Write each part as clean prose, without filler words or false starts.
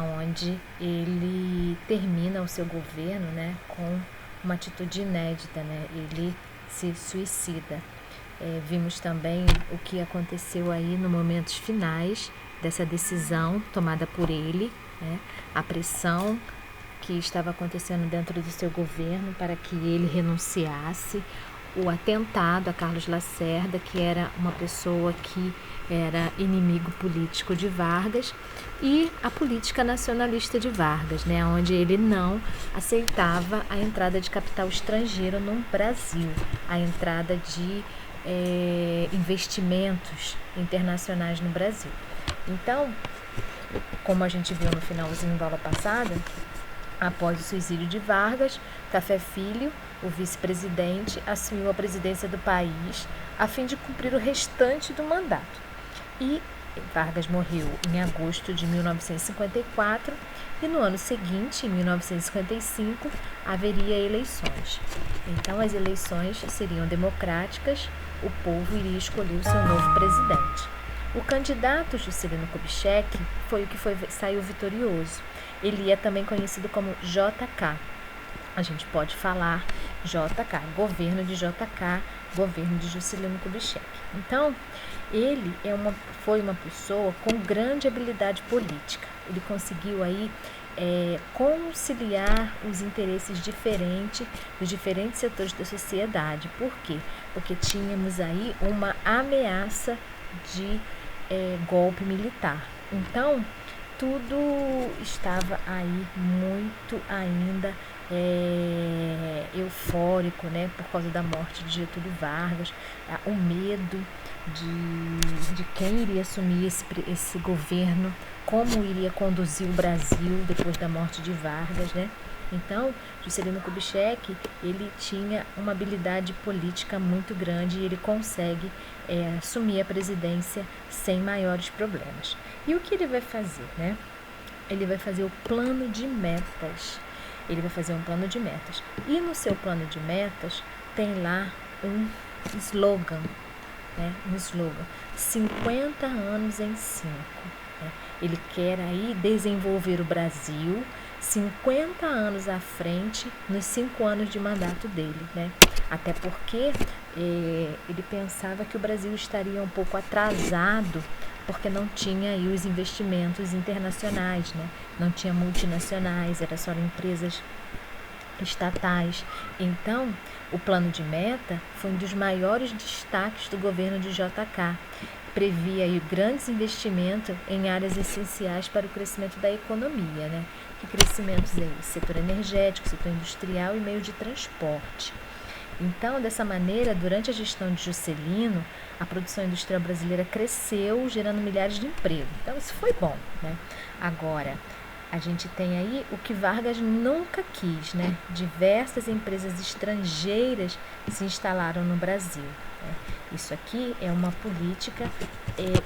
onde ele termina o seu governo, né, com uma atitude inédita, né? Ele se suicida. Vimos também o que aconteceu aí nos momentos finais dessa decisão tomada por ele, né? A pressão que estava acontecendo dentro do seu governo para que ele renunciasse, o atentado a Carlos Lacerda, que era uma pessoa que era inimigo político de Vargas, e a política nacionalista de Vargas, né, onde ele não aceitava a entrada de capital estrangeiro no Brasil, a entrada de investimentos internacionais no Brasil. Então, como a gente viu no finalzinho da aula passada, após o suicídio de Vargas, Café Filho, o vice-presidente, assumiu a presidência do país a fim de cumprir o restante do mandato. E Vargas morreu em agosto de 1954 e no ano seguinte, em 1955, haveria eleições. Então, as eleições seriam democráticas, o povo iria escolher o seu novo presidente. O candidato Juscelino Kubitschek foi o que saiu vitorioso. Ele é também conhecido como JK. A gente pode falar JK, governo de JK, governo de Juscelino Kubitschek. Então, ele foi uma pessoa com grande habilidade política. Ele conseguiu aí conciliar os interesses diferentes dos diferentes setores da sociedade. Por quê? Porque tínhamos aí uma ameaça de golpe militar. Então, tudo estava aí muito ainda eufórico, né, por causa da morte de Getúlio Vargas, o medo de quem iria assumir esse governo, como iria conduzir o Brasil depois da morte de Vargas, né? Então, Juscelino Kubitschek, ele tinha uma habilidade política muito grande e ele consegue assumir a presidência sem maiores problemas. E o que ele vai fazer, né? Ele vai fazer o plano de metas. Ele vai fazer um plano de metas. E no seu plano de metas tem lá um slogan, né? Um slogan, 50 anos em 5. Né? Ele quer aí desenvolver o Brasil 50 anos à frente nos 5 anos de mandato dele, né? Até porque ele pensava que o Brasil estaria um pouco atrasado porque não tinha aí os investimentos internacionais, né? Não tinha multinacionais, era só empresas estatais. Então, o plano de meta foi um dos maiores destaques do governo de JK. Previa aí grandes investimentos em áreas essenciais para o crescimento da economia, né? Que crescimentos aí? Setor energético, setor industrial e meio de transporte. Então, dessa maneira, durante a gestão de Juscelino, a produção industrial brasileira cresceu, gerando milhares de empregos. Então, isso foi bom, né? Agora, a gente tem aí o que Vargas nunca quis, né? Diversas empresas estrangeiras se instalaram no Brasil. Né? Isso aqui é uma política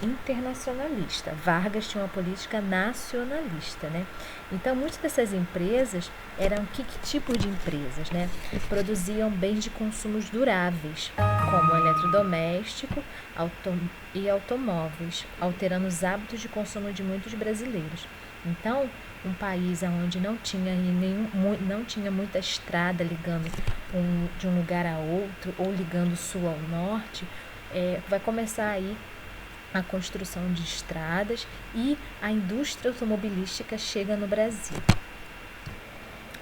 internacionalista. Vargas tinha uma política nacionalista, né? Então, muitas dessas empresas eram que tipo de empresas, né? Produziam bens de consumos duráveis, como eletrodoméstico e automóveis, alterando os hábitos de consumo de muitos brasileiros. Então, um país onde não tinha muita estrada ligando de um lugar a outro ou ligando sul ao norte, vai começar aí a construção de estradas e a indústria automobilística chega no Brasil.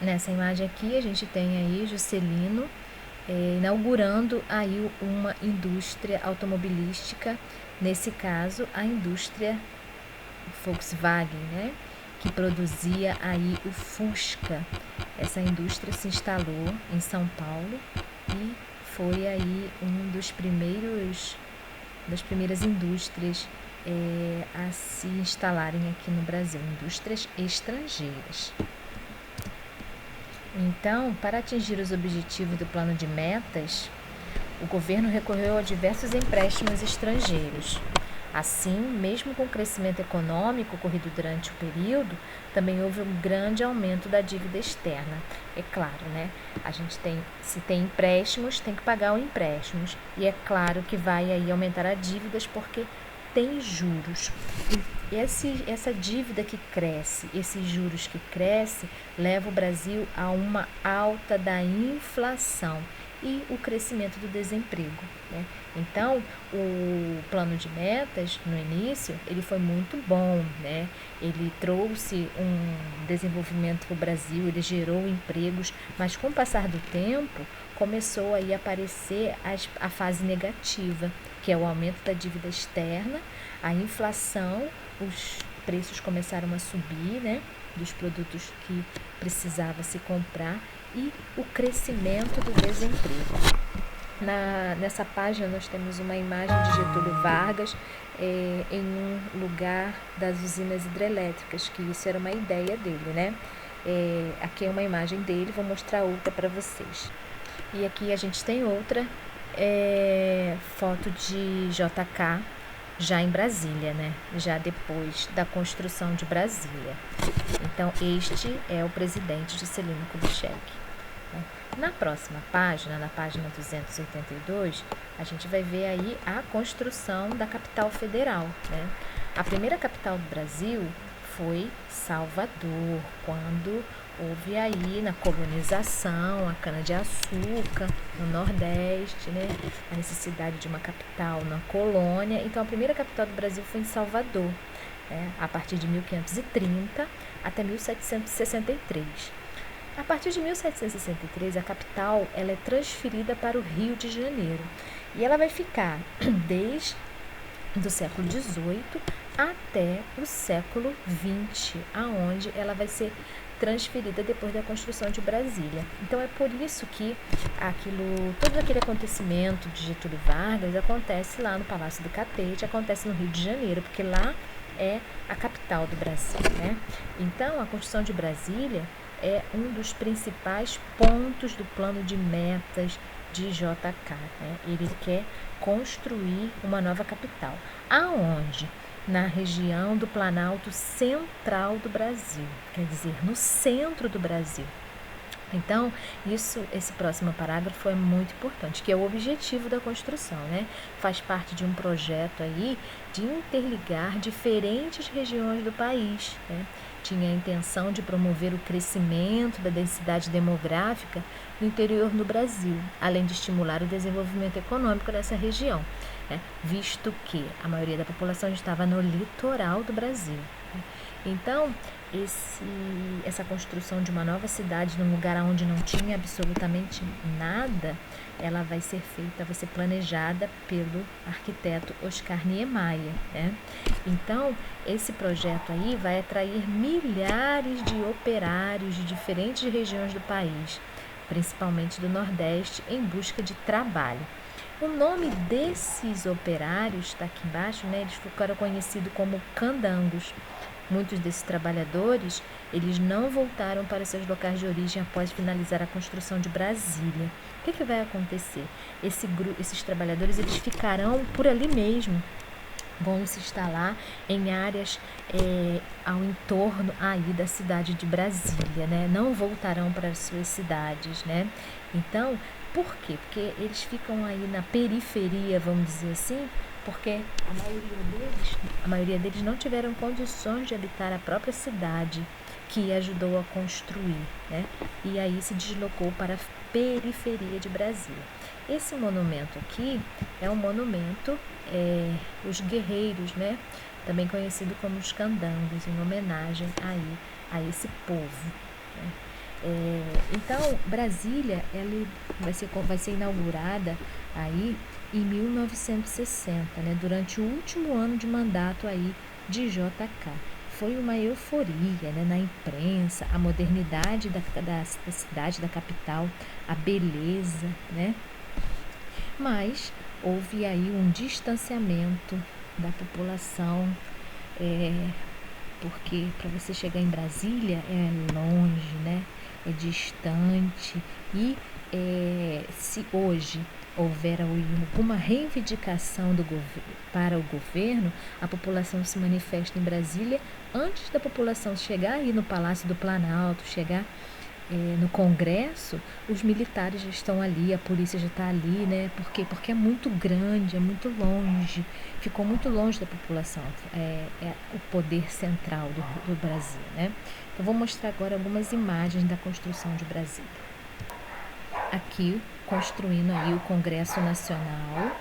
Nessa imagem aqui a gente tem aí Juscelino inaugurando aí uma indústria automobilística, nesse caso a indústria Volkswagen, né, que produzia aí o Fusca. Essa indústria se instalou em São Paulo e foi aí das primeiras indústrias a se instalarem aqui no Brasil, indústrias estrangeiras. Então, para atingir os objetivos do plano de metas, o governo recorreu a diversos empréstimos estrangeiros. Assim, mesmo com o crescimento econômico ocorrido durante o período, também houve um grande aumento da dívida externa. É claro, né? Se tem empréstimos, tem que pagar os empréstimos. E é claro que vai aí aumentar as dívidas porque tem juros. essa dívida que cresce, esses juros que crescem, leva o Brasil a uma alta da inflação e o crescimento do desemprego, né? Então, o plano de metas, no início, ele foi muito bom, né? Ele trouxe um desenvolvimento para o Brasil, ele gerou empregos, mas com o passar do tempo, começou aí a aparecer a fase negativa, que é o aumento da dívida externa, a inflação, os preços começaram a subir, né, dos produtos que precisava se comprar e o crescimento do desemprego. Nessa página nós temos uma imagem de Getúlio Vargas em um lugar das usinas hidrelétricas, que isso era uma ideia dele, né? Aqui é uma imagem dele, vou mostrar outra para vocês. E aqui a gente tem outra foto de JK, já em Brasília, né? Já depois da construção de Brasília. Então, este é o presidente Juscelino Kubitschek. Na próxima página, na página 282, a gente vai ver aí a construção da capital federal, né? A primeira capital do Brasil foi Salvador, quando houve aí na colonização, a cana-de-açúcar no Nordeste, né? A necessidade de uma capital na colônia. Então, a primeira capital do Brasil foi em Salvador, né? A partir de 1530 até 1763. A partir de 1763, a capital ela é transferida para o Rio de Janeiro e ela vai ficar desde do século XVIII até o século XX, aonde ela vai ser transferida depois da construção de Brasília. Então é por isso que todo aquele acontecimento de Getúlio Vargas acontece lá no Palácio do Catete, acontece no Rio de Janeiro, porque lá é a capital do Brasil, né? Então a construção de Brasília é um dos principais pontos do plano de metas de JK, né? Ele quer construir uma nova capital. Aonde? Na região do Planalto Central do Brasil, quer dizer, no centro do Brasil. Então, esse próximo parágrafo é muito importante, que é o objetivo da construção, né? Faz parte de um projeto aí de interligar diferentes regiões do país, né? Tinha a intenção de promover o crescimento da densidade demográfica no interior do Brasil, além de estimular o desenvolvimento econômico dessa região, né? Visto que a maioria da população estava no litoral do Brasil, né? Então, essa construção de uma nova cidade num lugar onde não tinha absolutamente nada, ela vai ser feita, vai ser planejada pelo arquiteto Oscar Niemeyer, né? Então, esse projeto aí vai atrair milhares de operários de diferentes regiões do país, principalmente do Nordeste, em busca de trabalho. O nome desses operários está aqui embaixo, né? Eles ficaram conhecidos como candangos. Muitos desses trabalhadores, eles não voltaram para seus locais de origem após finalizar a construção de Brasília. O que vai acontecer? Esses trabalhadores, eles ficarão por ali mesmo, vão se instalar em áreas ao entorno aí da cidade de Brasília, né? Não voltarão para as suas cidades, né? Então, por quê? Porque eles ficam aí na periferia, vamos dizer assim, porque a maioria deles não tiveram condições de habitar a própria cidade que ajudou a construir, né? E aí se deslocou para a periferia de Brasília. Esse monumento aqui é um monumento, os guerreiros, né? Também conhecido como os candangos, em homenagem aí a esse povo, né? Então, Brasília ela vai ser inaugurada aí em 1960, né, durante o último ano de mandato aí de JK. Foi uma euforia, né, na imprensa, a modernidade da cidade, da capital, a beleza, né? Mas houve aí um distanciamento da população, porque para você chegar em Brasília é longe, né? É distante e se hoje houver alguma reivindicação para o governo, a população se manifesta em Brasília antes da população chegar aí no Palácio do Planalto, chegar no Congresso, os militares já estão ali, a polícia já está ali, né? Por quê? Porque é muito grande, é muito longe, ficou muito longe da população, é o poder central do Brasil, né? Então, vou mostrar agora algumas imagens da construção de Brasília. Aqui, construindo aí o Congresso Nacional.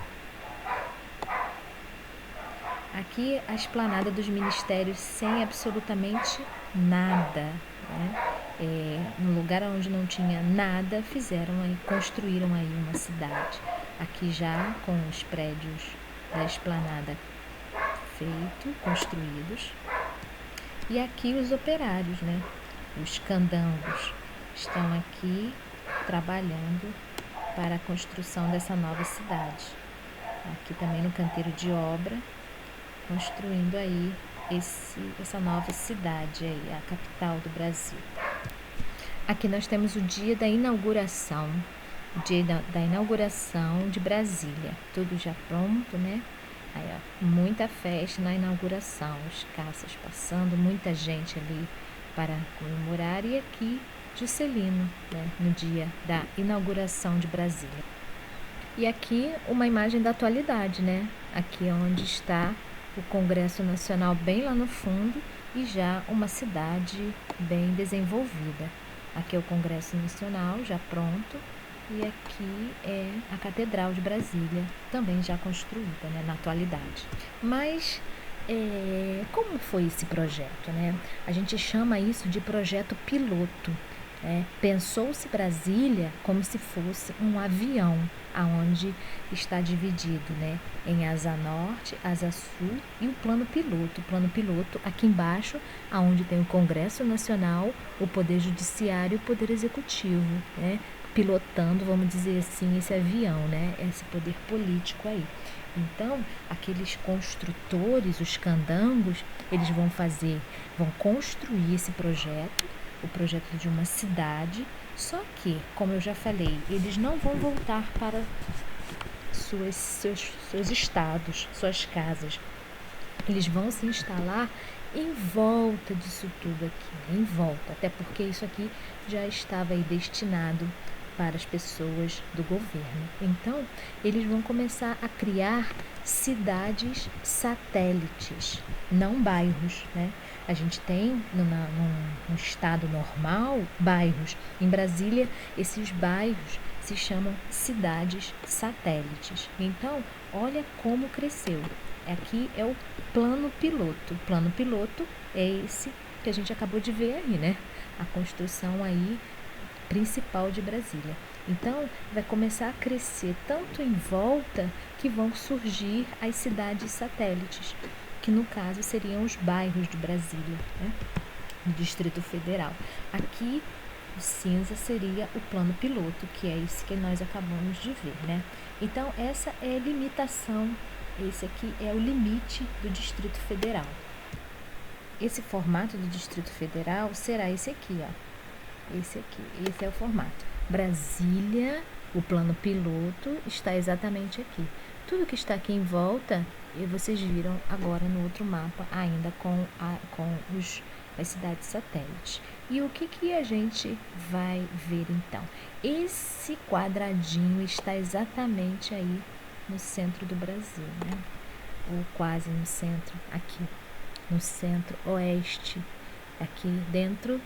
Aqui, a esplanada dos ministérios sem absolutamente nada, né? No lugar onde não tinha nada, construíram aí uma cidade. Aqui já com os prédios da esplanada construídos. E aqui os operários, né? Os candangos estão aqui trabalhando para a construção dessa nova cidade. Aqui também no canteiro de obra, construindo aí essa nova cidade aí, a capital do Brasil. Aqui nós temos o dia da inauguração, da inauguração de Brasília. Tudo já pronto, né? Aí, ó, muita festa na inauguração, os caças passando, muita gente ali para comemorar. E aqui, Juscelino, né, no dia da inauguração de Brasília. E aqui uma imagem da atualidade, né? Aqui é onde está o Congresso Nacional bem lá no fundo e já uma cidade bem desenvolvida. Aqui é o Congresso Nacional já pronto e aqui é a Catedral de Brasília, também já construída, né, na atualidade. Mas como foi esse projeto, né? A gente chama isso de projeto piloto. Pensou-se Brasília como se fosse um avião, aonde está dividido, né, em asa norte, asa sul e o plano piloto. O plano piloto aqui embaixo, aonde tem o Congresso Nacional, o Poder Judiciário e o Poder Executivo, né, pilotando, vamos dizer assim, esse avião, né, esse poder político aí. Então, aqueles construtores, os candangos, eles vão construir esse projeto, o projeto de uma cidade, só que, como eu já falei, eles não vão voltar para seus estados, suas casas. Eles vão se instalar em volta disso tudo aqui, né? Em volta, até porque isso aqui já estava aí destinado para as pessoas do governo. Então, eles vão começar a criar cidades satélites, não bairros, né? A gente tem no estado normal bairros. Em Brasília, esses bairros se chamam cidades satélites. Então, olha como cresceu. Aqui é o plano piloto. O plano piloto é esse que a gente acabou de ver aí, né? A construção aí principal de Brasília. Então, vai começar a crescer tanto em volta que vão surgir as cidades satélites, que no caso seriam os bairros de Brasília, né? Do Distrito Federal. Aqui, o cinza seria o plano piloto, que é esse que nós acabamos de ver, né? Então, essa é a limitação, esse aqui é o limite do Distrito Federal. Esse formato do Distrito Federal será esse aqui, ó. Esse é o formato. Brasília, o plano piloto, está exatamente aqui. Tudo que está aqui em volta, e vocês viram agora no outro mapa, ainda com as cidades satélites. E o que a gente vai ver então? Esse quadradinho está exatamente aí no centro do Brasil, né? Ou quase no centro, aqui, no centro-oeste, aqui dentro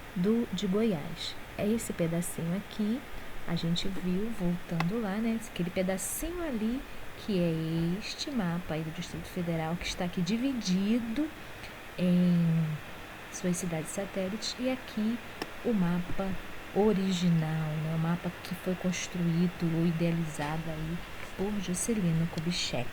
de Goiás. É esse pedacinho aqui, a gente viu voltando lá, né? Aquele pedacinho ali, que é este mapa aí do Distrito Federal, que está aqui dividido em suas cidades satélites, e aqui o mapa original, né? O mapa que foi construído ou idealizado aí por Juscelino Kubitschek.